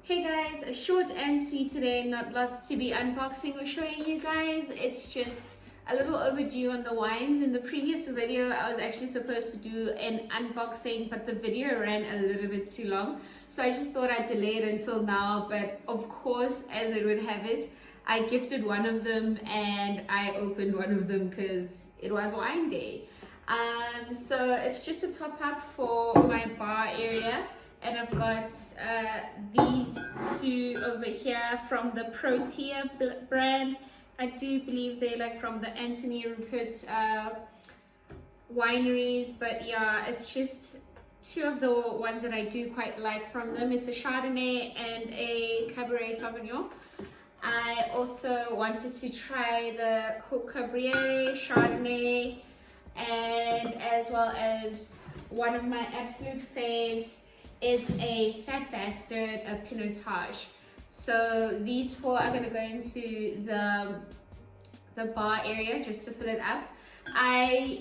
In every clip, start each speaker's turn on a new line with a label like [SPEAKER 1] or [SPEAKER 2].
[SPEAKER 1] Hey guys, a short and sweet today, not lots to be unboxing or showing you guys. It's just a little overdue on the wines. In the previous video, I was actually supposed to do an unboxing, but the video ran a little bit too long. So I just thought I'd delay it until now, but of course, as it would have it, I gifted one of them and I opened one of them because it was wine day. So it's just a top up for my bar area. And I've got these two over here from the Protea brand. I do believe they're like from the Anthony Rupert wineries, but yeah, it's just two of the ones that I do quite like from them. It's a Chardonnay and a Cabernet Sauvignon. I also wanted to try the Haut Cabrier Chardonnay, and as well as one of my absolute faves, it's a Fat Bastard, a Pinotage. So these four are gonna go into the bar area just to fill it up. I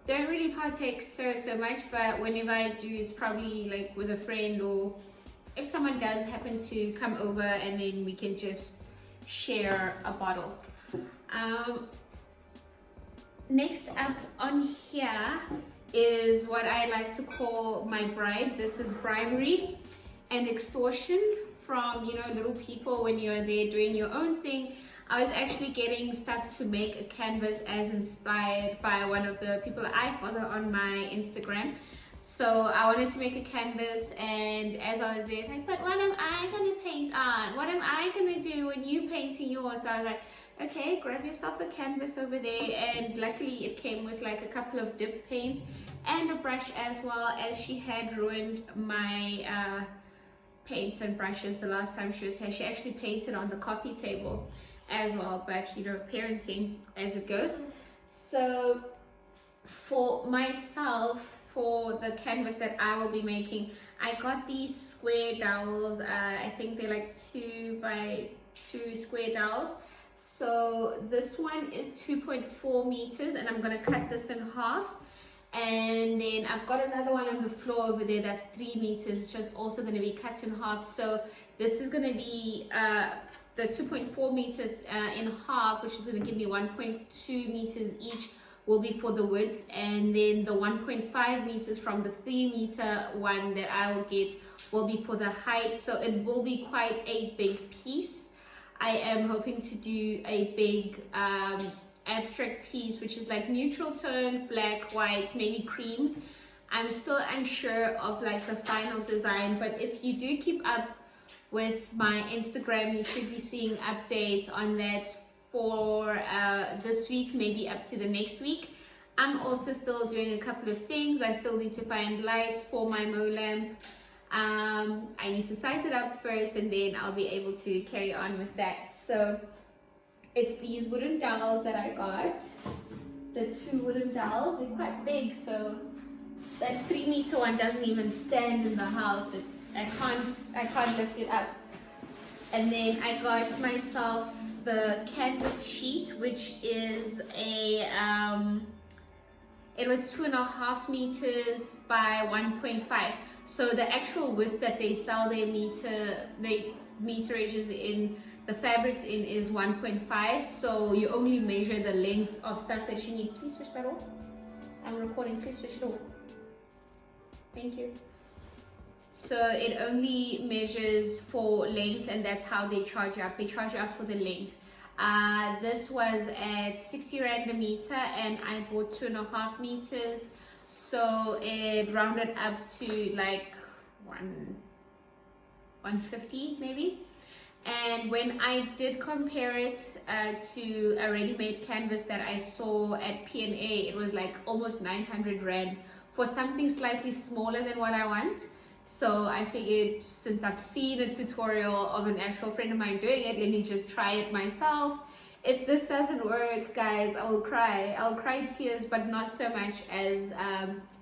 [SPEAKER 1] don't really partake so much, but whenever I do, it's probably like with a friend, or if someone does happen to come over, and then we can just share a bottle. Next up on here is what I like to call my bribe. This is bribery and extortion from, you know, little people when you're there doing your own thing. I was actually getting stuff to make a canvas as inspired by one of the people I follow on my Instagram. So I wanted to make a canvas, and as I was there, it's like, but what am I gonna paint on? What am I gonna do when you painting yours? So I was like, okay, grab yourself a canvas over there, and luckily it came with like a couple of dip paints and a brush, as well as she had ruined my paints and brushes the last time she was here. She actually painted on the coffee table as well, but you know, parenting as it goes. So for myself, for the canvas that I will be making, I got these square dowels. I think they're like 2 by 2 square dowels. So this one is 2.4 meters, and I'm gonna cut this in half. And then I've got another one on the floor over there that's 3 meters. It's just also gonna be cut in half. So this is gonna be the 2.4 meters in half, which is gonna give me 1.2 meters each, will be for the width, and then the 1.5 meters from the 3 meter one that I will get will be for the height. So it will be quite a big piece. I am hoping to do a big abstract piece, which is like neutral tone, black, white, maybe creams. I'm still unsure of like the final design, but if you do keep up with my Instagram, you should be seeing updates on that for this week, maybe up to the next week. I'm also still doing a couple of things. I still need to find lights for my Mo lamp. I need to size it up first, and then I'll be able to carry on with that. So it's these wooden dowels that I got. The 2 wooden dowels, they're quite big, so that 3 meter one doesn't even stand in the house. I can't lift it up. And then I got myself the canvas sheet, which is a it was 2.5 meters by 1.5. So the actual width that they sell their meterages in the fabrics in is 1.5. So you only measure the length of stuff that you need. Please switch that off. I'm recording. Please switch it off. Thank you. So it only measures for length, and that's how they charge you up. They charge you up for the length. This was at 60 Rand a meter, and I bought 2.5 meters. So it rounded up to like 150 maybe. And when I did compare it to a ready-made canvas that I saw at P&A, it was like almost 900 Rand for something slightly smaller than what I want. So I figured, since I've seen a tutorial of an actual friend of mine doing it, let me just try it myself. If this doesn't work, guys, I will cry. I'll cry tears, but not so much as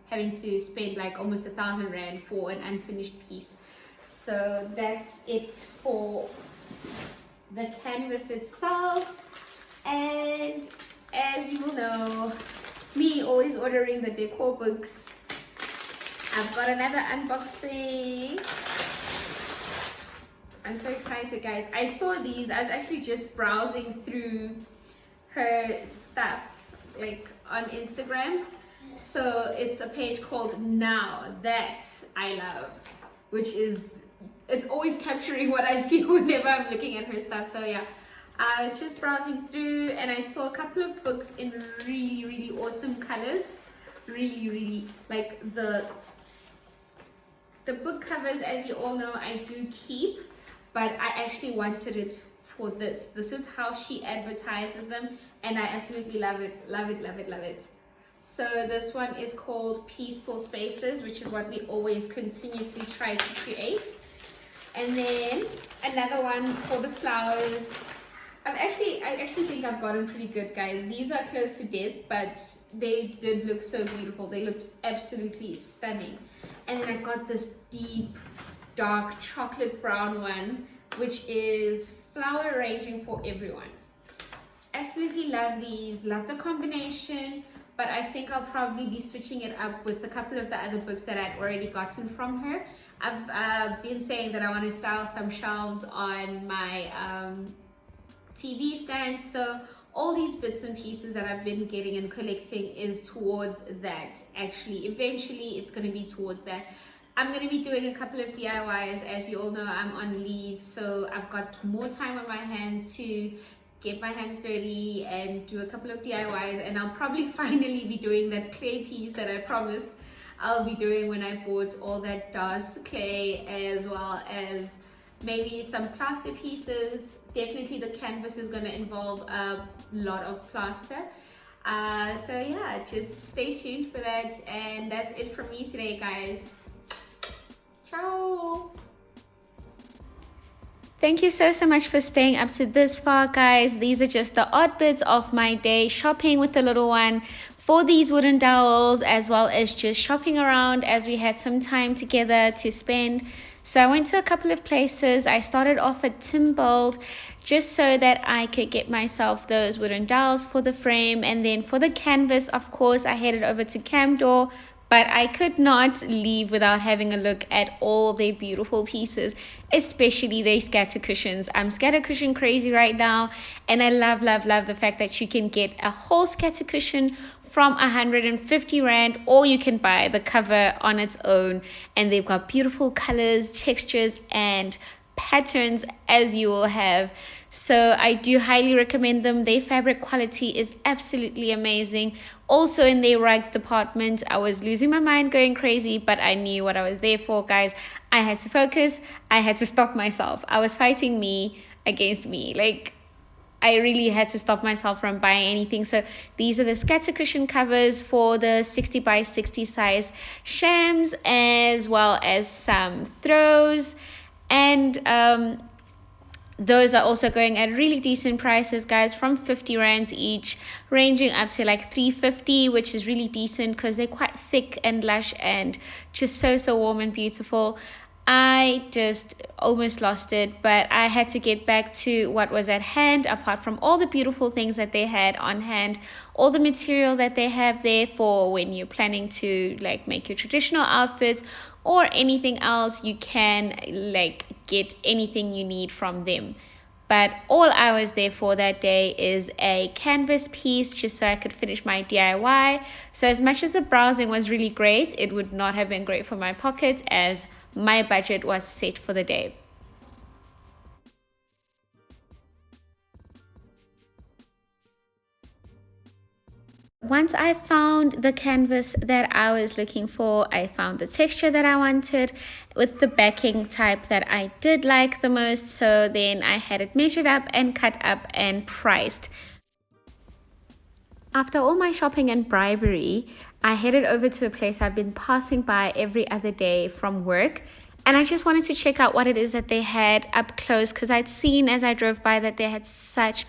[SPEAKER 1] having to spend like almost 1,000 Rand for an unfinished piece. So that's it for the canvas itself. And as you will know, Me always ordering the decor books. I've got another unboxing. I'm so excited, guys. I saw these. I was actually just browsing through her stuff, like on Instagram. So it's a page called Now That I Love, which is, it's always capturing what I feel whenever I'm looking at her stuff. So yeah, I was just browsing through and I saw a couple of books in really, really awesome colors. Really, really, like the book covers, as you all know, I do keep, but I actually wanted it for this. This is how she advertises them, and I absolutely love it, love it, love it, love it. So this one is called Peaceful Spaces, which is what we always continuously try to create. And then another one for the flowers. I actually think I've gotten pretty good, guys. These are close to death, but they did look so beautiful. They looked absolutely stunning. And then I got this deep, dark chocolate brown one, which is flower arranging for everyone. Absolutely love these, love the combination, but I think I'll probably be switching it up with a couple of the other books that I'd already gotten from her. I've been saying that I want to style some shelves on my TV stand, so all these bits and pieces that I've been getting and collecting is towards that. Actually, eventually it's going to be towards that. I'm going to be doing a couple of DIYs. As you all know, I'm on leave, so I've got more time on my hands to get my hands dirty and do a couple of DIYs, and I'll probably finally be doing that clay piece that I promised I'll be doing when I bought all that DOS clay, as well as maybe some plaster pieces. Definitely the canvas is going to involve a lot of plaster. So yeah, just stay tuned for that, and that's it from me today, guys. Ciao! Thank you so much for staying up to this far, guys. These are just the odd bits of my day shopping with the little one for these wooden dowels, as well as just shopping around as we had some time together to spend. So I went to a couple of places. I started off at Timbuild just so that I could get myself those wooden dowels for the frame, and then for the canvas, of course, I headed over to Chamdor. But I could not leave without having a look at all their beautiful pieces, especially their scatter cushions. I'm scatter cushion crazy right now, and I love, love, love the fact that you can get a whole scatter cushion from 150 Rand, or you can buy the cover on its own, and they've got beautiful colors, textures, and patterns, as you will have. So I do highly recommend them. Their fabric quality is absolutely amazing. Also in their rugs department, I was losing my mind going crazy, but I knew what I was there for, guys. I had to focus. I had to stop myself. I was fighting me against me. Like, I really had to stop myself from buying anything. So these are the scatter cushion covers for the 60 by 60 size shams, as well as some throws. And those are also going at really decent prices, guys, from 50 Rands each, ranging up to like 350, which is really decent because they're quite thick and lush and just so warm and beautiful. I just almost lost it, but I had to get back to what was at hand, apart from all the beautiful things that they had on hand, all the material that they have there for when you're planning to like make your traditional outfits or anything else. You can like get anything you need from them. But all I was there for that day is a canvas piece, just so I could finish my DIY. So as much as the browsing was really great, it would not have been great for my pocket, as my budget was set for the day. Once I found the canvas that I was looking for, I found the texture that I wanted with the backing type that I did like the most. So then I had it measured up and cut up and priced. After all my shopping and bribery, I headed over to a place I've been passing by every other day from work. And I just wanted to check out what it is that they had up close, because I'd seen as I drove by that they had such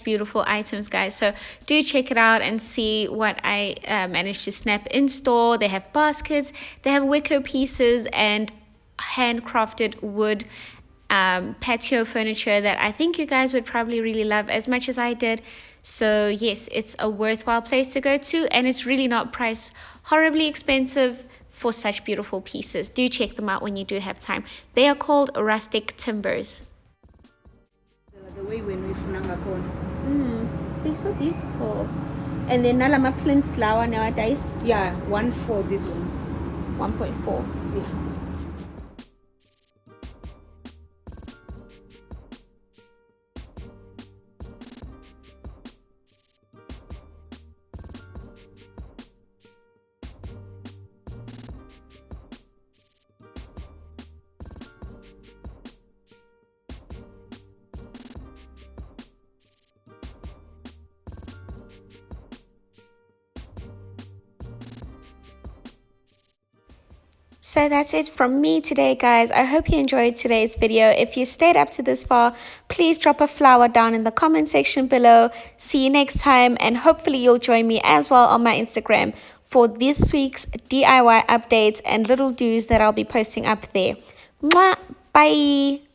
[SPEAKER 1] beautiful items, guys. So do check it out and see what I managed to snap in store. They have baskets, they have wicker pieces and handcrafted wood patio furniture that I think you guys would probably really love as much as I did. So yes, it's a worthwhile place to go to, and it's really not priced horribly expensive for such beautiful pieces. Do check them out when you do have time. They are called Rustic Timbers.
[SPEAKER 2] The way when we funanga corn.
[SPEAKER 1] They're so beautiful. And then nalama plinth flower nowadays.
[SPEAKER 2] Yeah, 1.4 these ones.
[SPEAKER 1] 1.4.
[SPEAKER 2] Yeah.
[SPEAKER 1] So that's it from me today, guys. I hope you enjoyed today's video. If you stayed up to this far, please drop a flower down in the comment section below. See you next time, and hopefully you'll join me as well on my Instagram for this week's DIY updates and little do's that I'll be posting up there. Mwah! Bye!